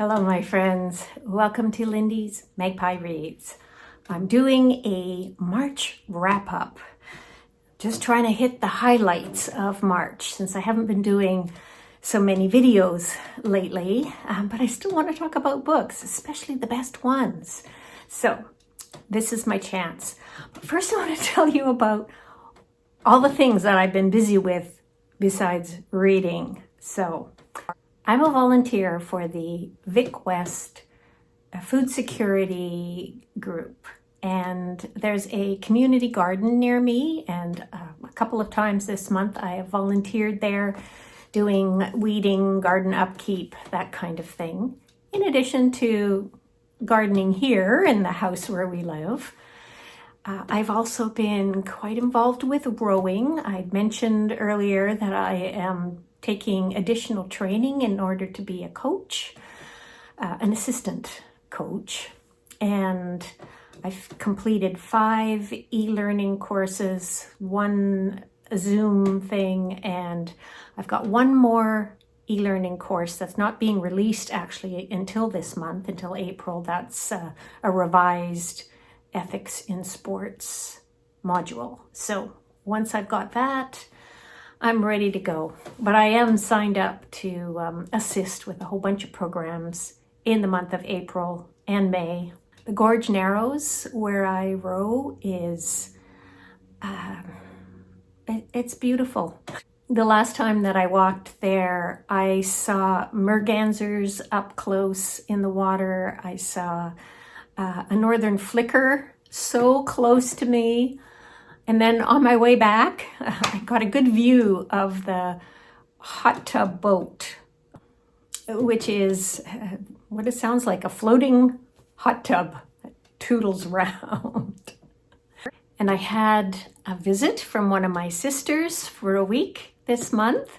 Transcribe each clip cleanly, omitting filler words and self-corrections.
Hello, my friends. Welcome to Lindy's Magpie Reads. I'm doing a March wrap-up. Just trying to hit the highlights of March since I haven't been doing so many videos lately, but I still want to talk about books, especially the best ones. So this is my chance. But first, I want to tell you about all the things that I've been busy with besides reading. So I'm a volunteer for the Vic West Food Security Group, and there's a community garden near me, and a couple of times this month I have volunteered there doing weeding, garden upkeep, that kind of thing, in addition to gardening here in the house where we live. I've also been quite involved with rowing. I mentioned earlier that I am taking additional training in order to be a coach, an assistant coach. And I've completed 5 e-learning courses, 1 Zoom thing, and I've got 1 more e-learning course that's not being released actually until this month, until April. That's a revised ethics in sports module. So once I've got that, I'm ready to go. But I am signed up to assist with a whole bunch of programs in the month of April and May. The Gorge Narrows, where I row, is it's beautiful. The last time that I walked there, I saw mergansers up close in the water. I saw a northern flicker so close to me. And then on my way back, I got a good view of the hot tub boat, which is what it sounds like, a floating hot tub that toodles around. And I had a visit from one of my sisters for a week this month.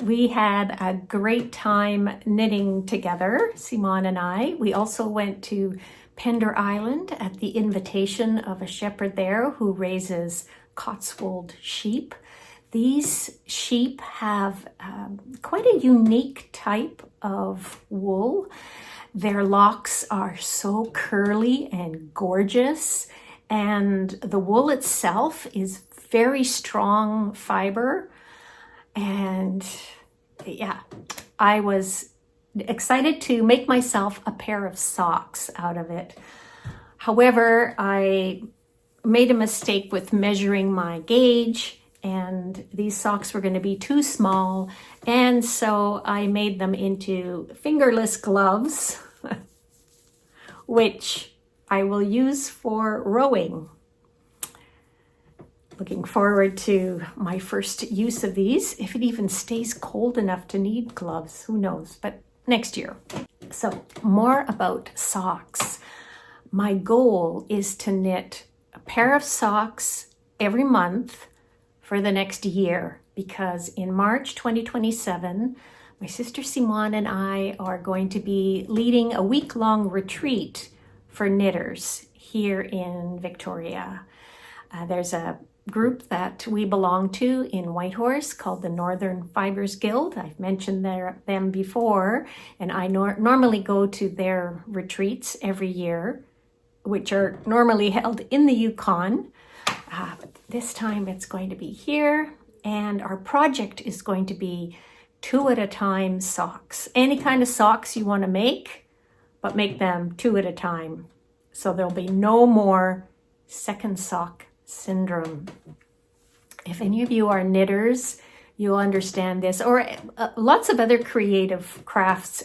We had a great time knitting together, Simon and I. We also went to Pender Island at the invitation of a shepherd there who raises Cotswold sheep. These sheep have quite a unique type of wool. Their locks are so curly and gorgeous, and the wool itself is very strong fiber. And yeah, I was excited to make myself a pair of socks out of it. However, I made a mistake with measuring my gauge, and these socks were going to be too small, and so I made them into fingerless gloves, which I will use for rowing. Looking forward to my first use of these, if it even stays cold enough to need gloves, who knows, but next year. So more about socks. My goal is to knit a pair of socks every month for the next year, because in March 2027, my sister Simon and I are going to be leading a week-long retreat for knitters here in Victoria. There's a group that we belong to in Whitehorse called the Northern Fibers Guild. I've mentioned them before, and I normally go to their retreats every year, which are normally held in the Yukon. This time it's going to be here, and our project is going to be 2 at a time socks. Any kind of socks you want to make, but make them 2 at a time. So there'll be no more second sock syndrome. If any of you are knitters, you'll understand this, or lots of other creative crafts.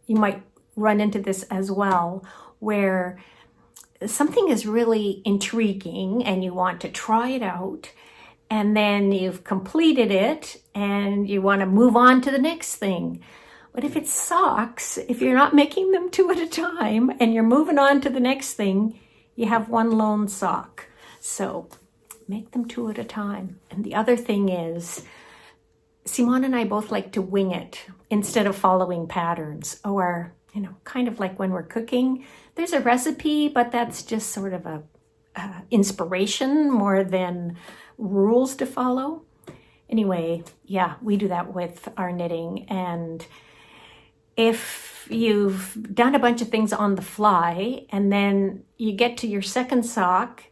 You might run into this as well, where something is really intriguing and you want to try it out, and then you've completed it and you want to move on to the next thing. But if it's socks, if you're not making them 2 at a time and you're moving on to the next thing, you have one lone sock. So make them 2 at a time. And the other thing is, Simon and I both like to wing it instead of following patterns, or, kind of like when we're cooking, there's a recipe, but that's just sort of a inspiration more than rules to follow. Anyway, yeah, we do that with our knitting. And if you've done a bunch of things on the fly and then you get to your second sock,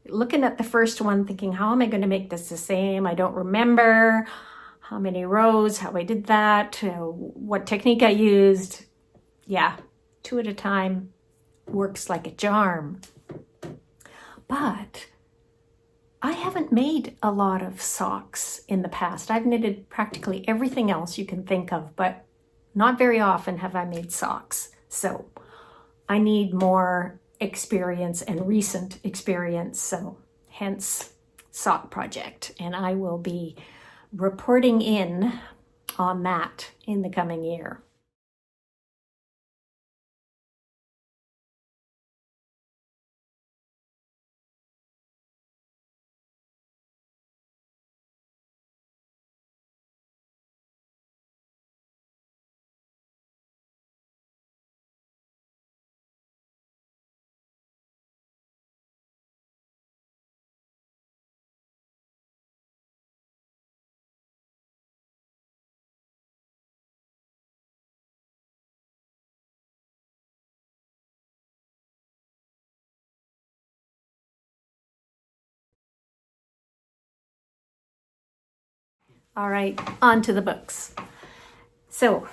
looking at the first one thinking, how am I going to make this the same? I don't remember how many rows, how I did that, what technique I used. Yeah, 2 at a time works like a charm. But I haven't made a lot of socks in the past. I've knitted practically everything else you can think of, but not very often have I made socks. So I need more experience and recent experience, so hence sock project. And I will be reporting in on that in the coming year. All right, on to the books. So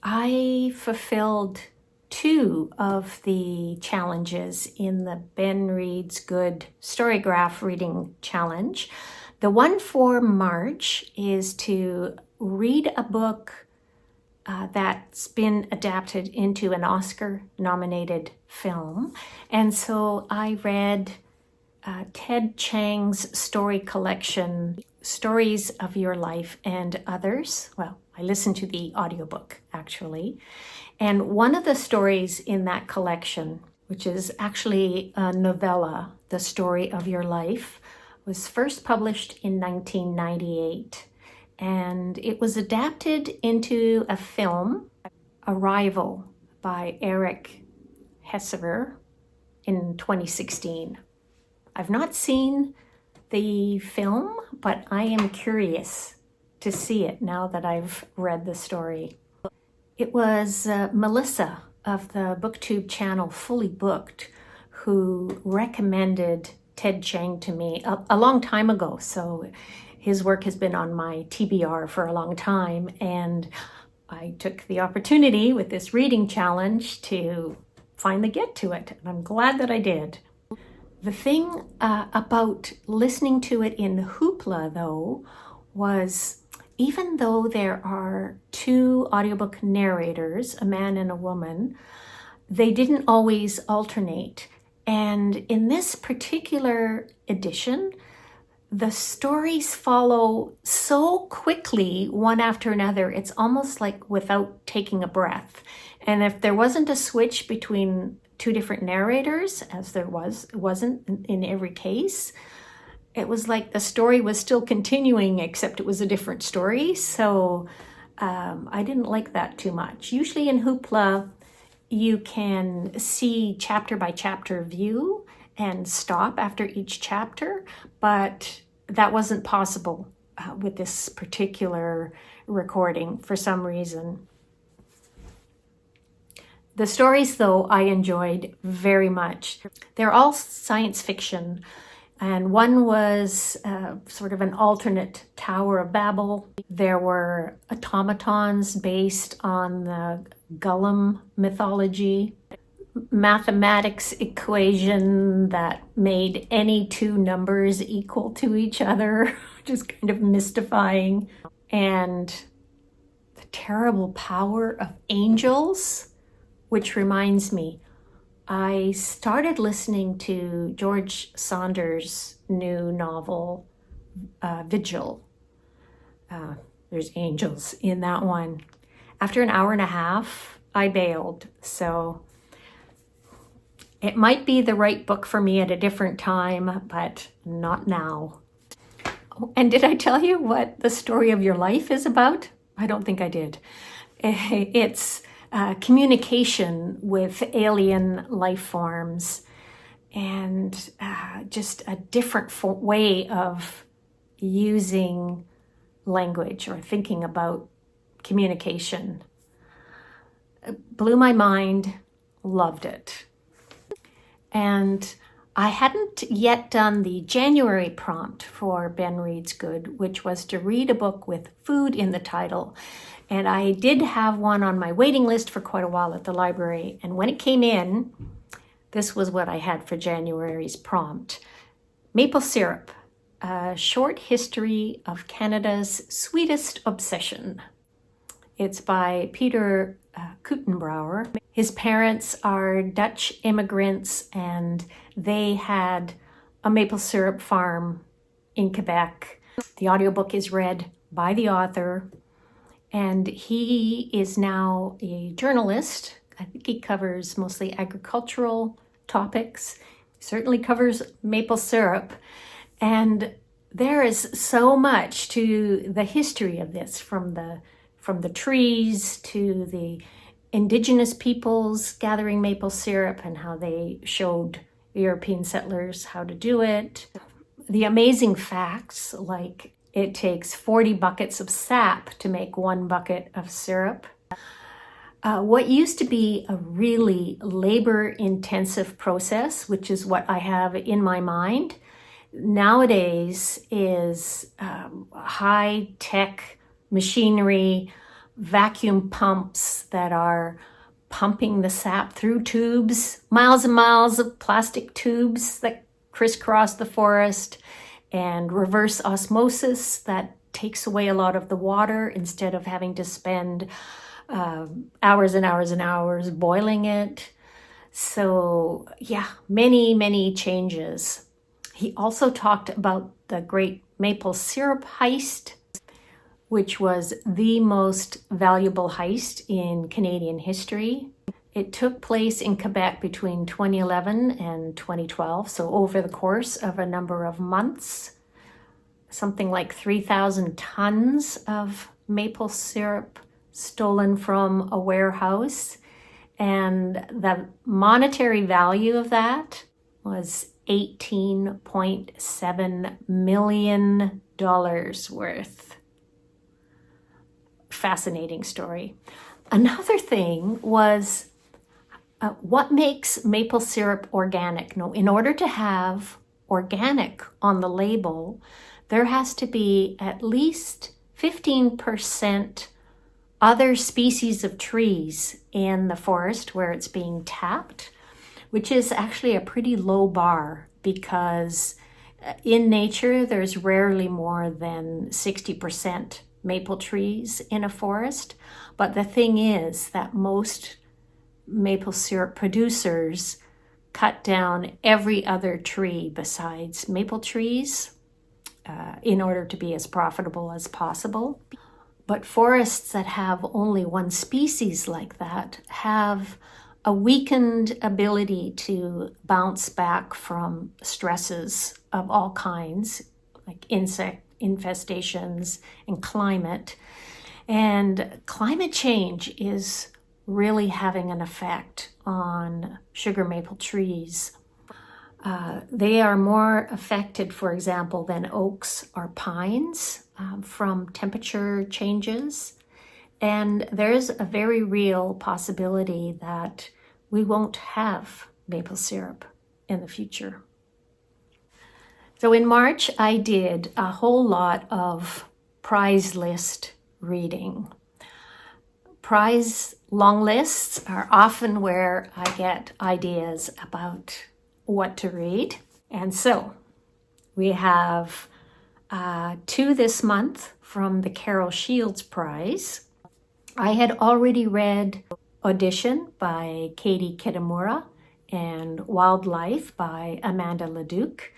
I fulfilled 2 of the challenges in the Ben Reads Good Storygraph Reading Challenge. The one for March is to read a book that's been adapted into an Oscar-nominated film. And so I read Ted Chiang's story collection, Stories of Your Life and Others. Well, I listened to the audiobook, actually. And one of the stories in that collection, which is actually a novella, The Story of Your Life, was first published in 1998. And it was adapted into a film, Arrival, by Eric Hessever in 2016. I've not seen the film, but I am curious to see it now that I've read the story. It was Melissa of the BookTube channel Fully Booked who recommended Ted Chiang to me a long time ago. So his work has been on my TBR for a long time, and I took the opportunity with this reading challenge to finally get to it, and I'm glad that I did. The thing about listening to it in Hoopla, though, was even though there are 2 audiobook narrators, a man and a woman, they didn't always alternate. And in this particular edition, the stories follow so quickly one after another, it's almost like without taking a breath. And if there wasn't a switch between 2 different narrators, as there wasn't in every case, it was like the story was still continuing, except it was a different story. So I didn't like that too much. Usually in Hoopla, you can see chapter by chapter view and stop after each chapter, but that wasn't possible with this particular recording for some reason. The stories, though, I enjoyed very much. They're all science fiction, and one was sort of an alternate Tower of Babel. There were automatons based on the Golem mythology, mathematics equation that made any 2 numbers equal to each other, which is kind of mystifying, and the terrible power of angels. Which reminds me, I started listening to George Saunders' new novel, Vigil. There's angels in that one. After an hour and a half, I bailed. So it might be the right book for me at a different time, but not now. Oh, and did I tell you what the story of your life is about? I don't think I did. It's communication with alien life forms, and just a different way of using language or thinking about communication. blew my mind, loved it. And I hadn't yet done the January prompt for Ben Reads Good, which was to read a book with food in the title. And I did have one on my waiting list for quite a while at the library. And when it came in, this was what I had for January's prompt. Maple syrup, a short history of Canada's sweetest obsession. It's by Peter Kuitenbrouwer. His parents are Dutch immigrants, and they had a maple syrup farm in Quebec. The audiobook is read by the author, and he is now a journalist. I think he covers mostly agricultural topics. He certainly covers maple syrup. And there is so much to the history of this, from the trees to the indigenous peoples gathering maple syrup and how they showed European settlers how to do it. The amazing facts, like it takes 40 buckets of sap to make 1 bucket of syrup. What used to be a really labor-intensive process, which is what I have in my mind, nowadays is high-tech machinery, vacuum pumps that are pumping the sap through tubes, miles and miles of plastic tubes that crisscross the forest, and reverse osmosis that takes away a lot of the water instead of having to spend hours and hours and hours boiling it. So yeah, many, many changes. He also talked about the great maple syrup heist, which was the most valuable heist in Canadian history. It took place in Quebec between 2011 and 2012, so over the course of a number of months. Something like 3,000 tons of maple syrup stolen from a warehouse. And the monetary value of that was $18.7 million worth. Fascinating story. Another thing was what makes maple syrup organic? No, in order to have organic on the label, there has to be at least 15% other species of trees in the forest where it's being tapped, which is actually a pretty low bar because in nature there's rarely more than 60% maple trees in a forest. But the thing is that most maple syrup producers cut down every other tree besides maple trees in order to be as profitable as possible. But forests that have only one species like that have a weakened ability to bounce back from stresses of all kinds, like insect infestations and climate. And climate change is really having an effect on sugar maple trees. They are more affected, for example, than oaks or pines from temperature changes. And there's a very real possibility that we won't have maple syrup in the future. So in March, I did a whole lot of prize list reading. Prize long lists are often where I get ideas about what to read. And so we have 2 this month from the Carol Shields Prize. I had already read Audition by Katie Kitamura and Wildlife by Amina Luqman-Dawson.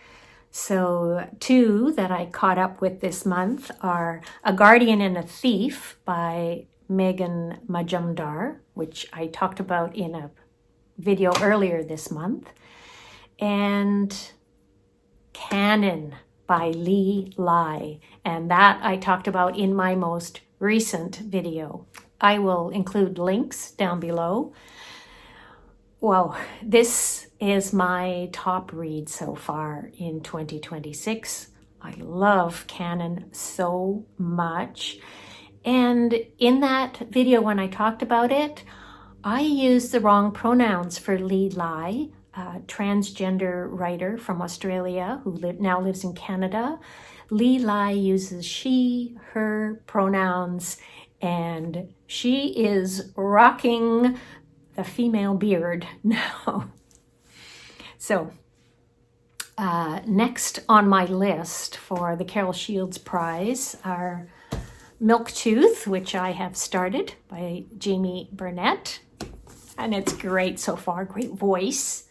So 2 that I caught up with this month are A Guardian and a Thief by Megan Majumdar, which I talked about in a video earlier this month, and Canon by Lee Lai, and that I talked about in my most recent video. I will include links down below. Well, this is my top read so far in 2026. I love Canon so much. And in that video when I talked about it, I used the wrong pronouns for Lee Lai, a transgender writer from Australia who now lives in Canada. Lee Lai uses she, her pronouns, and she is rocking the female beard now. So next on my list for the Carol Shields Prize are Milktooth, which I have started, by Jamie Burnett. And it's great so far, great voice.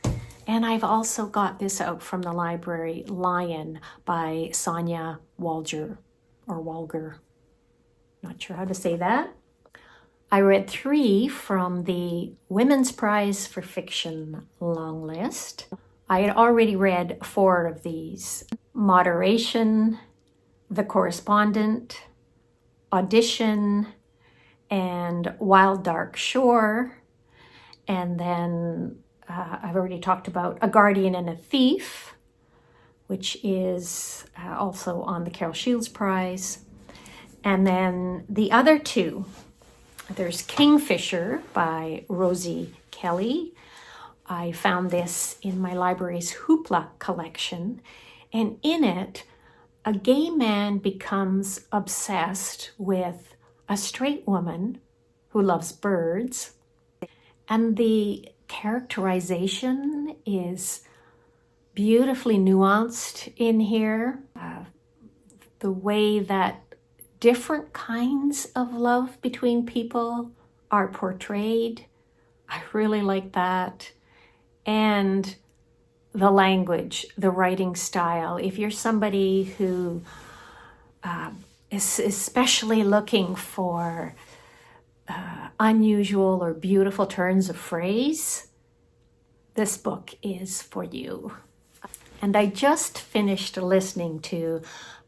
And I've also got this out from the library, Lion, by Sonia Walger, or Walger. Not sure how to say that. I read 3 from the Women's Prize for Fiction long list. I had already read 4 of these: Moderation, The Correspondent, Audition, and Wild Dark Shore. And then I've already talked about A Guardian and a Thief, which is also on the Carol Shields Prize. And then the other 2, there's Kingfisher by Rozie Kelly. I found this in my library's Hoopla collection, and in it, a gay man becomes obsessed with a straight woman who loves birds, and the characterization is beautifully nuanced in here. The way that different kinds of love between people are portrayed, I really like that. And the language, the writing style. If you're somebody who is especially looking for unusual or beautiful turns of phrase, this book is for you. And I just finished listening to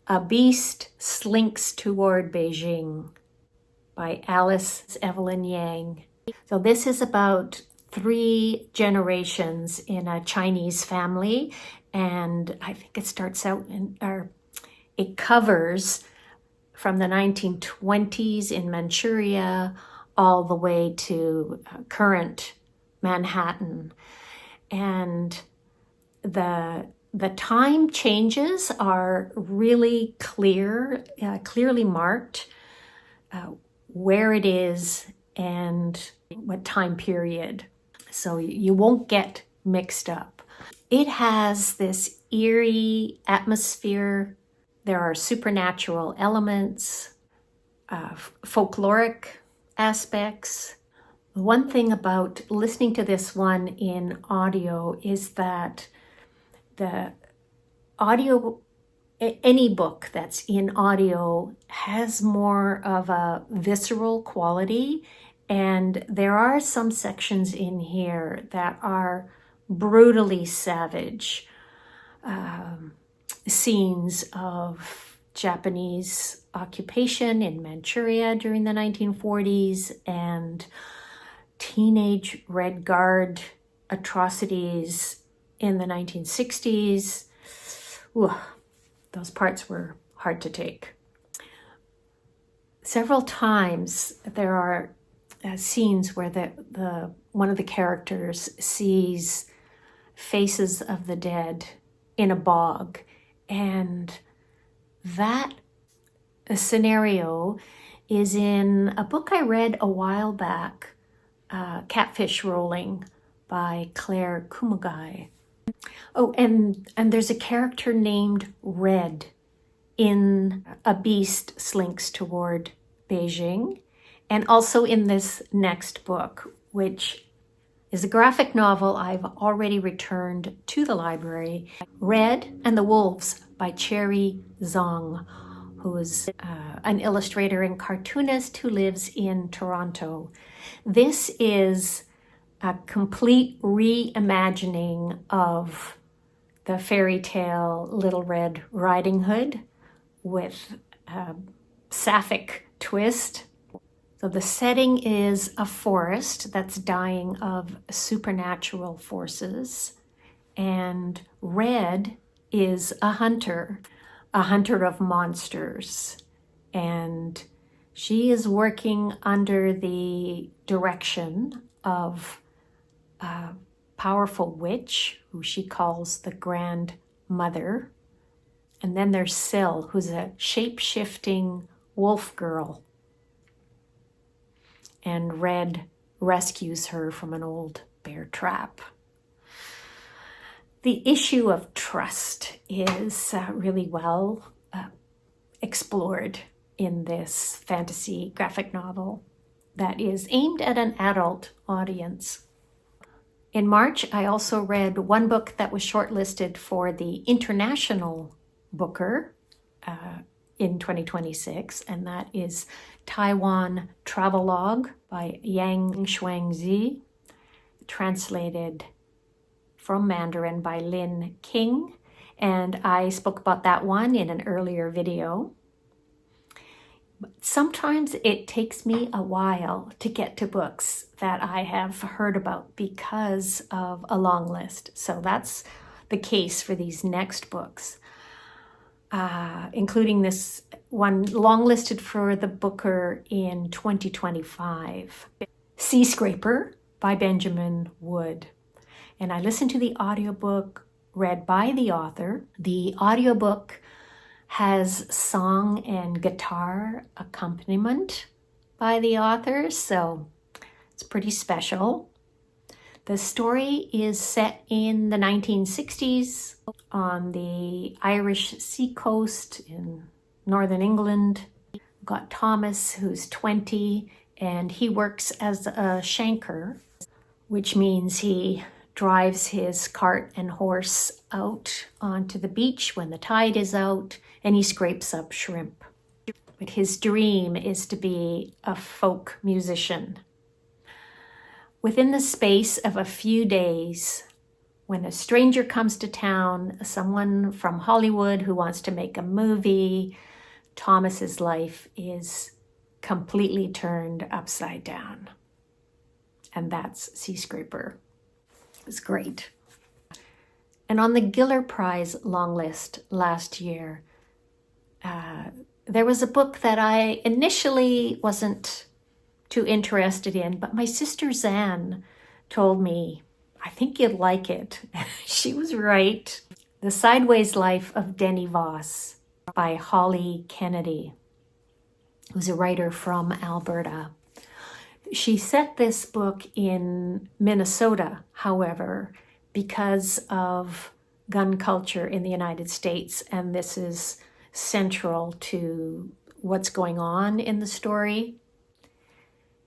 A Beast Slinks Toward Beijing by Alice Evelyn Yang. So this is about 3 generations in a Chinese family, and I think it starts out it covers from the 1920s in Manchuria all the way to current Manhattan. And the time changes are really clearly marked, where it is and what time period. So you won't get mixed up. It has this eerie atmosphere. There are supernatural elements, folkloric aspects. One thing about listening to this one in audio is that the audio, any book that's in audio, has more of a visceral quality. And there are some sections in here that are brutally savage. Scenes of Japanese occupation in Manchuria during the 1940s and teenage Red Guard atrocities in the 1960s. Ooh, those parts were hard to take. Several times there are scenes where the one of the characters sees faces of the dead in a bog, and that scenario is in a book I read a while back, Catfish Rolling by Claire Kumagai. Oh, and there's a character named Red in A Beast Slinks Toward Beijing, and also in this next book, which is a graphic novel I've already returned to the library, Red and the Wolves by Cherry Zong, who is an illustrator and cartoonist who lives in Toronto. This is a complete reimagining of the fairy tale Little Red Riding Hood with a sapphic twist. So the setting is a forest that's dying of supernatural forces, and Red is a hunter of monsters. And She is working under the direction of a powerful witch who she calls the Grand Mother. And then there's Syl, who's a shape-shifting wolf girl. And Red rescues her from an old bear trap. The issue of trust is really well explored in this fantasy graphic novel that is aimed at an adult audience. In March, I also read one book that was shortlisted for the International Booker in 2026, and that is Taiwan Travelogue by Yang Shuang-Zi, translated from Mandarin by Lin King, and I spoke about that one in an earlier video. Sometimes it takes me a while to get to books that I have heard about because of a long list. So that's the case for these next books, including this one long listed for the Booker in 2025, Seascraper by Benjamin Wood. And I listened to the audiobook read by the author. The audiobook has song and guitar accompaniment by the author, so it's pretty special. The story is set in the 1960s on the Irish seacoast in northern England. We've got Thomas, who's 20, and he works as a shanker, which means he drives his cart and horse out onto the beach when the tide is out, and he scrapes up shrimp. But his dream is to be a folk musician. Within the space of a few days, when a stranger comes to town, someone from Hollywood who wants to make a movie, Thomas's life is completely turned upside down. And that's Seascraper. It's great. And on the Giller Prize long list last year, there was a book that I initially wasn't too interested in, but my sister Zan told me, I think you'd like it. She was right. The Sideways Life of Denny Voss by Holly Kennedy, who's a writer from Alberta. She set this book in Minnesota, however, because of gun culture in the United States, and this is central to what's going on in the story.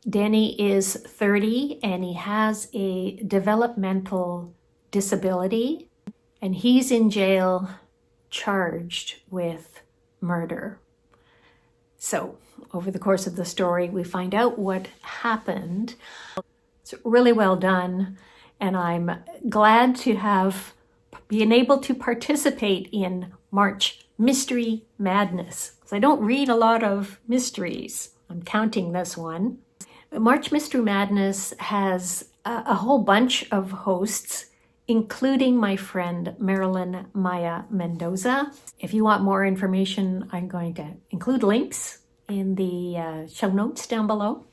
Denny is 30 and he has a developmental disability, and he's in jail charged with murder. So over the course of the story, we find out what happened. It's really well done, and I'm glad to have been able to participate in March Mystery Madness. So I don't read a lot of mysteries. I'm counting this one. March Mystery Madness has a whole bunch of hosts, including my friend Marilyn Maya Mendoza. If you want more information, I'm going to include links in the show notes down below.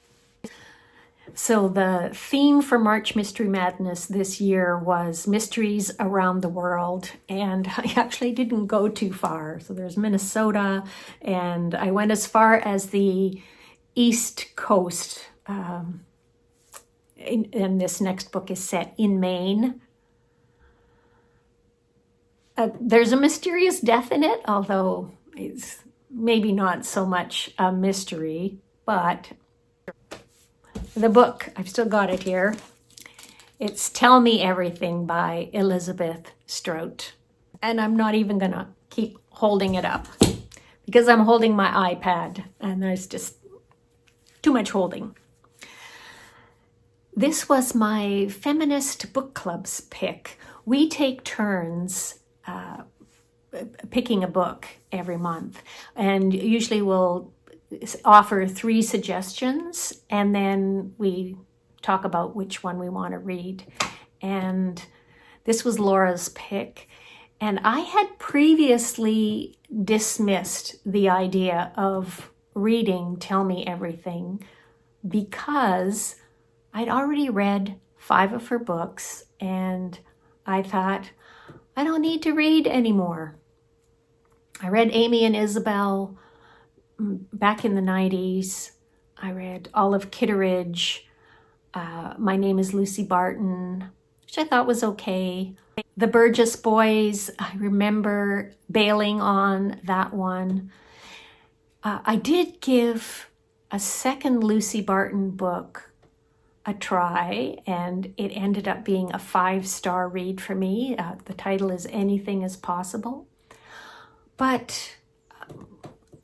So the theme for March Mystery Madness this year was mysteries around the world, and I actually didn't go too far. So there's Minnesota, and I went as far as the East Coast, and this next book is set in Maine. There's a mysterious death in it, although it's maybe not so much a mystery, but the book, I've still got it here. It's Tell Me Everything by Elizabeth Strout. And I'm not even gonna keep holding it up because I'm holding my iPad and there's just too much holding. This was my feminist book club's pick. We take turns picking a book every month, and usually we'll offer 3 suggestions, and then we talk about which one we want to read. And this was Laura's pick, and I had previously dismissed the idea of reading Tell Me Everything because I'd already read 5 of her books and I thought, I don't need to read anymore. I read Amy and Isabel back in the 90s. I read Olive Kitteridge, My Name is Lucy Barton, which I thought was okay. The Burgess Boys, I remember bailing on that one. I did give a second Lucy Barton book a try, and it ended up being a 5-star read for me. The title is Anything is Possible. But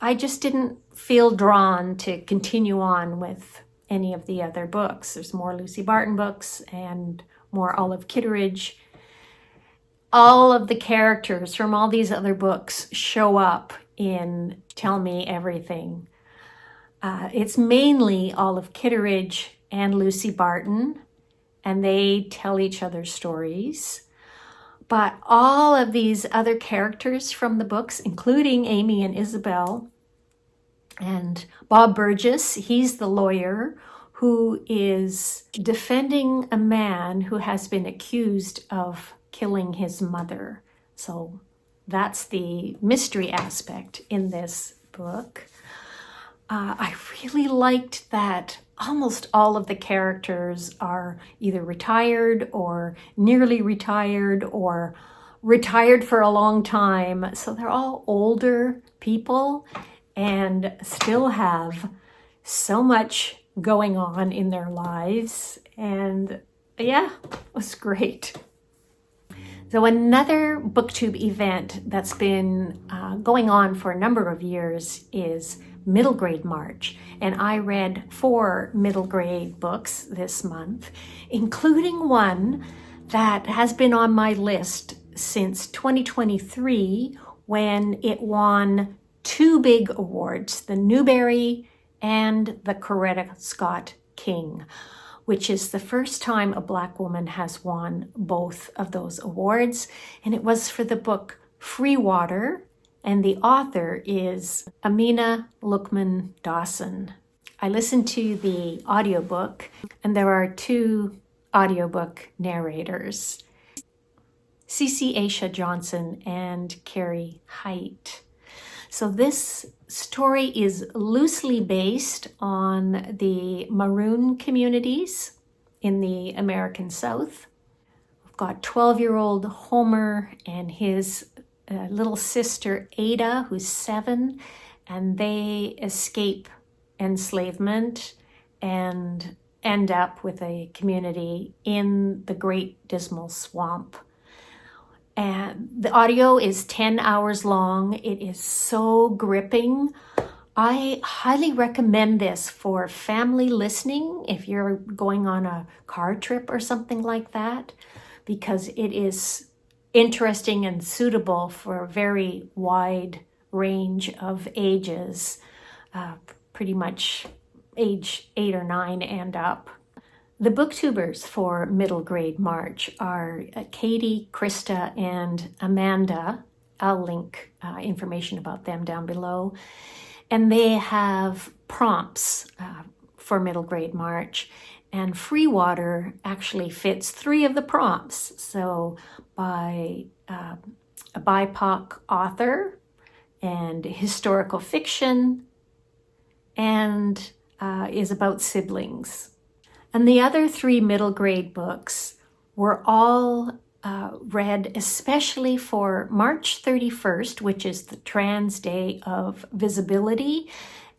I just didn't feel drawn to continue on with any of the other books. There's more Lucy Barton books and more Olive Kitteridge. All of the characters from all these other books show up in Tell Me Everything. It's mainly Olive Kitteridge and Lucy Barton, and they tell each other stories. But all of these other characters from the books, including Amy and Isabel, and Bob Burgess, he's the lawyer who is defending a man who has been accused of killing his mother. So that's the mystery aspect in this book. I really liked that almost all of the characters are either retired or nearly retired or retired for a long time. So they're all older people and still have so much going on in their lives. And yeah, it was great. So another BookTube event that's been going on for a number of years is Middle Grade March. And I read 4 middle grade books this month, including one that has been on my list since 2023 when it won 2 big awards, the Newbery and the Coretta Scott King, which is the first time a Black woman has won both of those awards. And it was for the book Freewater, and the author is Amina Luqman-Dawson. I listened to the audiobook, and there are 2 audiobook narrators, Cece Aisha Johnson and Carrie Height. So this story is loosely based on the Maroon communities in the American South. We've got 12-year-old Homer and his little sister Ada, who's 7, and they escape enslavement and end up with a community in the Great Dismal Swamp. And the audio is 10 hours long. It is so gripping. I highly recommend this for family listening if you're going on a car trip or something like that, because it is interesting and suitable for a very wide range of ages, pretty much age 8 or 9 and up. The booktubers for Middle Grade March are Katie, Krista, and Amanda. I'll link information about them down below. And they have prompts for Middle Grade March. And Freewater actually fits 3 of the prompts. So by a BIPOC author and historical fiction, and is about siblings. And the other 3 middle grade books were all read especially for March 31st, which is the Trans Day of Visibility.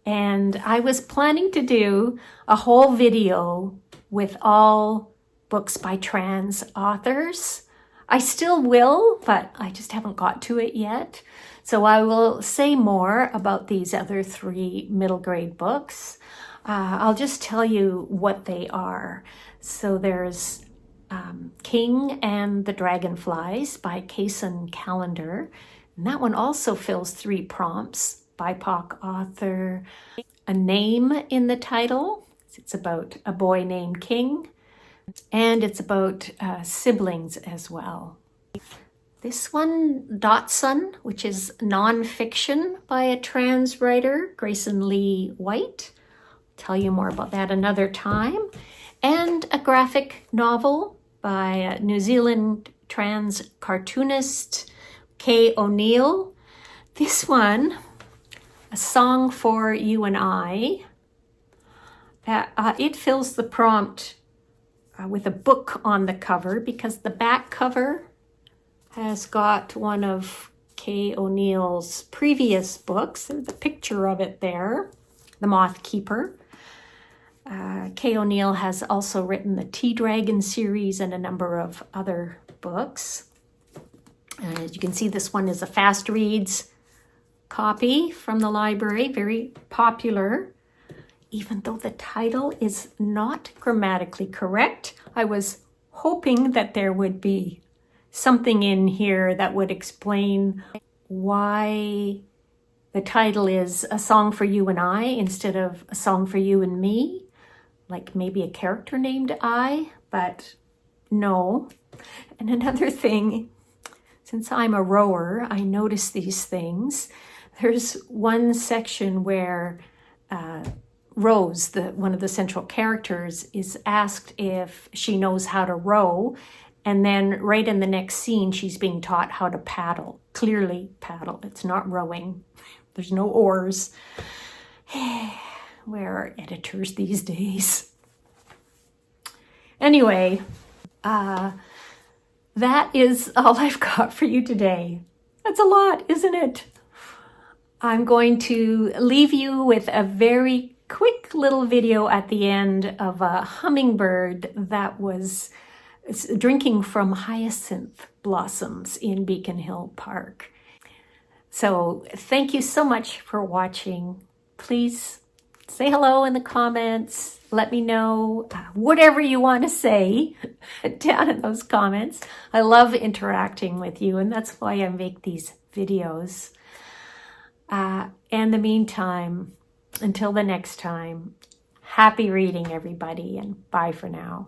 And I was planning to do a whole video with all books by trans authors. I still will, but I just haven't got to it yet. So I will say more about these other 3 middle grade books. I'll just tell you what they are. So there's King and the Dragonflies by Kaysen Callender. And that one also fills 3 prompts. BIPOC author, a name in the title. It's about a boy named King. And it's about siblings as well. This one, Dotson, which is nonfiction by a trans writer, Grayson Lee White. I'll tell you more about that another time. And a graphic novel by a New Zealand trans cartoonist, Kay O'Neill. This one, A Song for You and I. It fills the prompt with a book on the cover, because the back cover has got one of Kay O'Neill's previous books. There's a picture of it there, The Moth Keeper. Kay O'Neill has also written the Tea Dragon series and a number of other books. As you can see, this one is a fast reads copy from the library, very popular. Even though the title is not grammatically correct, I was hoping that there would be something in here that would explain why the title is A Song for You and I instead of A Song for You and Me, like maybe a character named I, but no. And another thing, since I'm a rower, I notice these things. There's one section where Rose, one of the central characters, is asked if she knows how to row. And then right in the next scene, she's being taught how to paddle. Clearly paddle. It's not rowing. There's no oars. Where are editors these days? Anyway, that is all I've got for you today. That's a lot, isn't it? I'm going to leave you with a very quick little video at the end of a hummingbird that was drinking from hyacinth blossoms in Beacon Hill Park. So thank you so much for watching. Please say hello in the comments. Let me know whatever you want to say down in those comments. I love interacting with you, and that's why I make these videos. In the meantime, until the next time, happy reading, everybody, and bye for now.